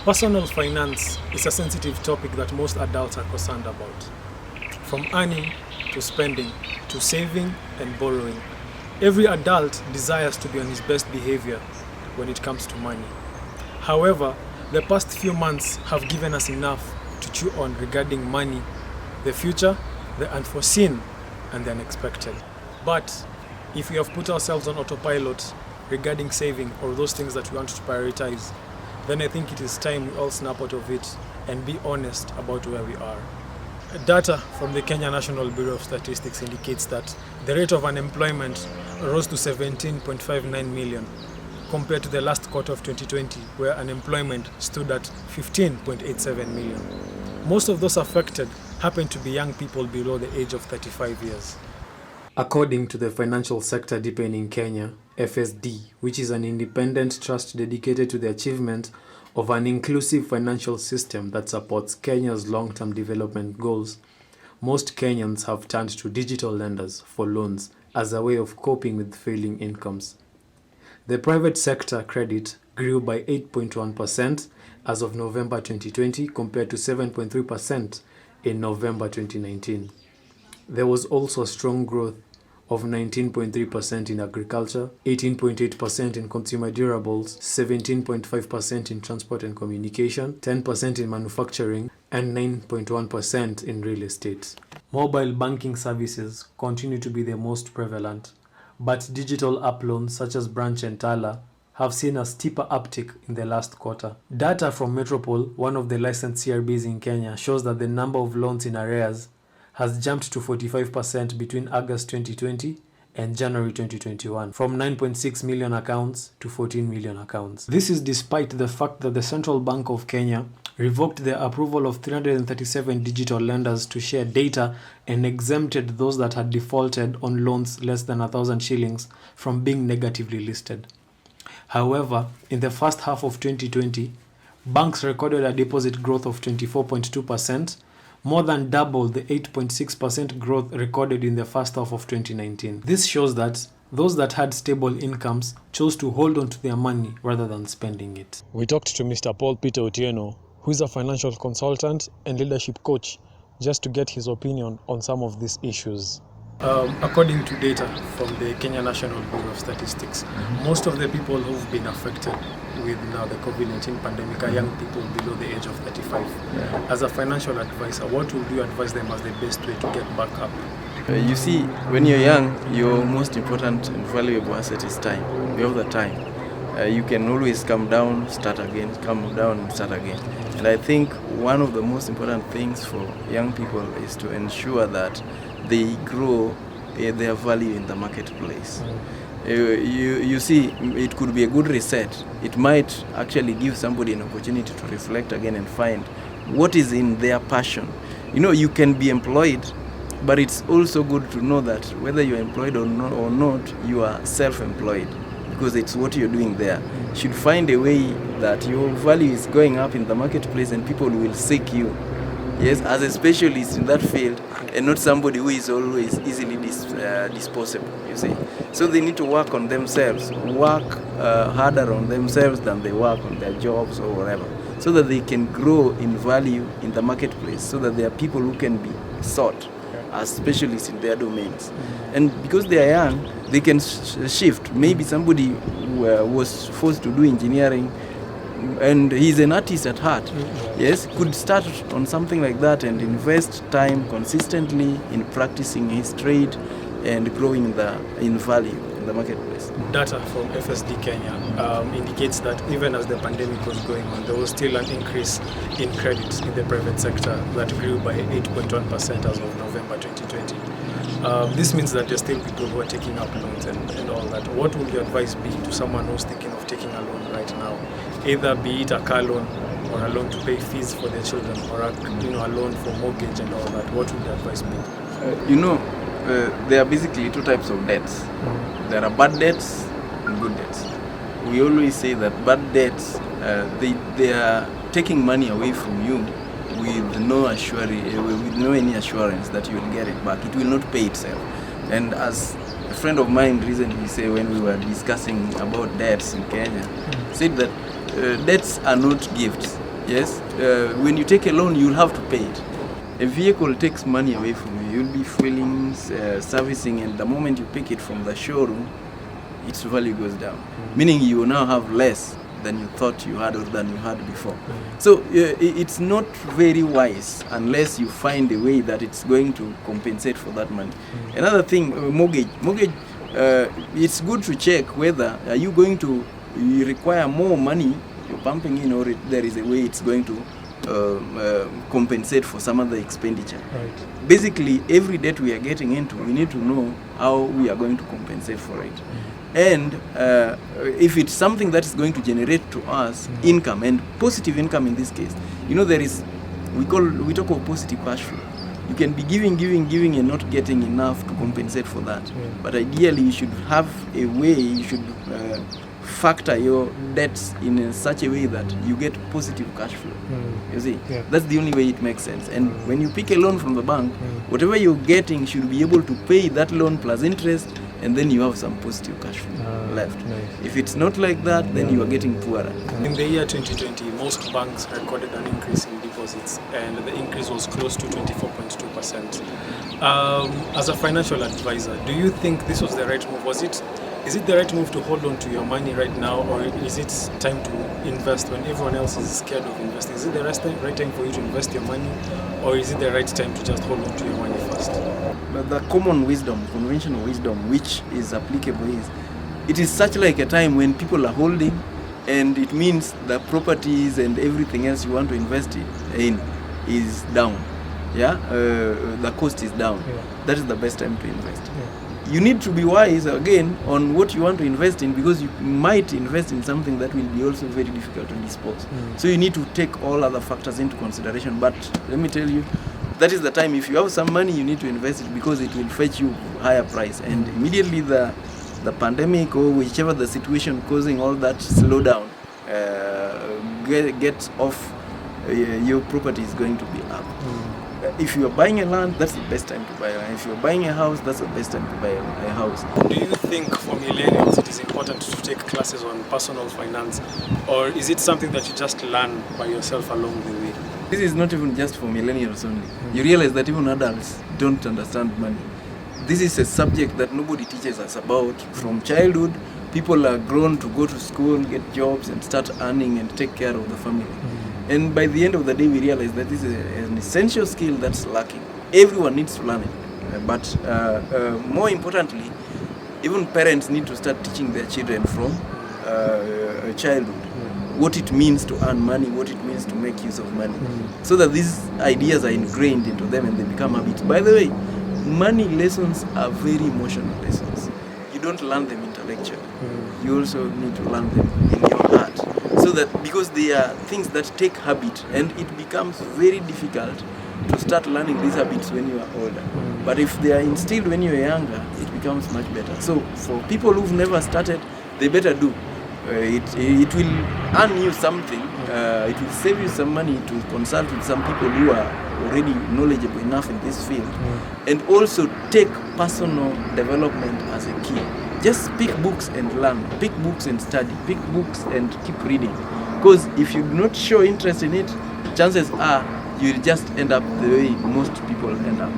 Personal finance is a sensitive topic that most adults are concerned about. From earning to spending to saving and borrowing, every adult desires to be on his best behavior when it comes to money. However, the past few months have given us enough to chew on regarding money, the future, the unforeseen, and the unexpected. But if we have put ourselves on autopilot regarding saving or those things that we want to prioritize, then I think it is time we all snap out of it and be honest about where we are. Data from the Kenya National Bureau of Statistics indicates that the rate of unemployment rose to 17.59 million compared to the last quarter of 2020, where unemployment stood at 15.87 million. Most of those affected happen to be young people below the age of 35 years. According to the Financial Sector Deepening Kenya, FSD, which is an independent trust dedicated to the achievement of an inclusive financial system that supports Kenya's long-term development goals, most Kenyans have turned to digital lenders for loans as a way of coping with failing incomes. The private sector credit grew by 8.1% as of November 2020 compared to 7.3% in November 2019. There was also strong growth of 19.3% in agriculture, 18.8% in consumer durables, 17.5% in transport and communication, 10% in manufacturing, and 9.1% in real estate. Mobile banking services continue to be the most prevalent, but digital app loans such as Branch and Tala have seen a steeper uptick in the last quarter. Data from Metropole, one of the licensed CRBs in Kenya, shows that the number of loans in arrears has jumped to 45% between August 2020 and January 2021, from 9.6 million accounts to 14 million accounts. This is despite the fact that the Central Bank of Kenya revoked the approval of 337 digital lenders to share data and exempted those that had defaulted on loans less than 1,000 shillings from being negatively listed. However, in the first half of 2020, banks recorded a deposit growth of 24.2%, more than double the 8.6% growth recorded in the first half of 2019. This shows that those that had stable incomes chose to hold on to their money rather than spending it. We talked to Mr. Peter Otieno, who is a financial consultant and leadership coach, just to get his opinion on some of these issues. According to data from the Kenya National Bureau of Statistics, most of the people who've been affected with now the COVID-19 pandemic are young people below the age of 35. Yeah. As a financial advisor, what would you advise them as the best way to get back up? You see, when you're young, your most important and valuable asset is time. You have the time. You can always come down, start again, come down and start again. And I think one of the most important things for young people is to ensure that they grow their value in the marketplace. You see, it could be a good reset. It might actually give somebody an opportunity to reflect again and find what is in their passion. You know, you can be employed, but it's also good to know that whether you're employed or not, you are self-employed, because it's what you're doing there. You should find a way that your value is going up in the marketplace and people will seek you. Yes, as a specialist in that field, and not somebody who is always easily disposable, you see. So they need to work on themselves, work harder on themselves than they work on their jobs or whatever, so that they can grow in value in the marketplace, so that there are people who can be sought as specialists in their domains. And because they are young, they can shift. Maybe somebody was forced to do engineering, and he's an artist at heart, yes, could start on something like that and invest time consistently in practicing his trade and growing in value in the marketplace. Data from FSD Kenya indicates that even as the pandemic was going on, there was still an increase in credit in the private sector that grew by 8.1% as of November 2020. This means that there's still people who are taking up loans and all that. What would your advice be to someone who's thinking of taking a loan right now? Either be it a car loan or a loan to pay fees for their children, or a loan for mortgage and all that. What would the advice be? There are basically two types of debts. There are bad debts and good debts. We always say that bad debts, they are taking money away from you with no any assurance that you will get it back. It will not pay itself. And as a friend of mine recently said when we were discussing about debts in Kenya, said that debts are not gifts. Yes, when you take a loan, you'll have to pay it. A vehicle takes money away from you. You'll be fueling, servicing, and the moment you pick it from the showroom, its value goes down. Meaning you will now have less than you thought you had or than you had before. So it's not very wise unless you find a way that it's going to compensate for that money. Another thing, mortgage, it's good to check whether are you going to require more money you're pumping in, or there is a way it's going to compensate for some other expenditure. Right. Basically, every debt we are getting into, we need to know how we are going to compensate for it. And if it's something that is going to generate to us income, and positive income in this case, there is, we talk of positive cash flow. You can be giving and not getting enough to compensate for that. But ideally, you should have a way, you should factor your debts in such a way that you get positive cash flow. You see, that's the only way it makes sense. And when you pick a loan from the bank, whatever you're getting should be able to pay that loan plus interest, and then you have some positive cash flow left. Nice. If it's not like that, then you are getting poorer. In the year 2020, most banks recorded an increase in deposits, and the increase was close to 24.2%. As a financial advisor, do you think this was the right move? Is it the right move to hold on to your money right now, or is it time to invest when everyone else is scared of investing? Is it the right time for you to invest your money, or is it the right time to just hold on to your money first? But the common wisdom, conventional wisdom, which is applicable is, it is such like a time when people are holding, and it means the properties and everything else you want to invest in is down. The cost is down. That is the best time to invest. You need to be wise again on what you want to invest in, because you might invest in something that will be also very difficult to dispose. So you need to take all other factors into consideration. But let me tell you, that is the time. If you have some money, you need to invest it, because it will fetch you higher price. And immediately the pandemic, or whichever the situation causing all that slowdown gets off, your property is going to be up. If you are buying a land, that's the best time to buy land. If you are buying a house, that's the best time to buy a house. Do you think for millennials it is important to take classes on personal finance, or is it something that you just learn by yourself along the way? This is not even just for millennials only. You realize that even adults don't understand money. This is a subject that nobody teaches us about. From childhood, people are grown to go to school, get jobs, and start earning and take care of the family. And by the end of the day, we realize that this is an essential skill that's lacking. Everyone needs to learn it. But more importantly, even parents need to start teaching their children from childhood what it means to earn money, what it means to make use of money, so that these ideas are ingrained into them and they become habits. By the way, money lessons are very emotional lessons. You don't learn them intellectually. You also need to learn them in your heart. So that, because they are things that take habit, and it becomes very difficult to start learning these habits when you are older. But if they are instilled when you are younger, it becomes much better. So for people who've never started, they better do. It will earn you something. It will save you some money to consult with some people who are already knowledgeable enough in this field. And also take personal development as a key. Just pick books and learn, pick books and study, pick books and keep reading. Because if you do not show interest in it, chances are you'll just end up the way most people end up.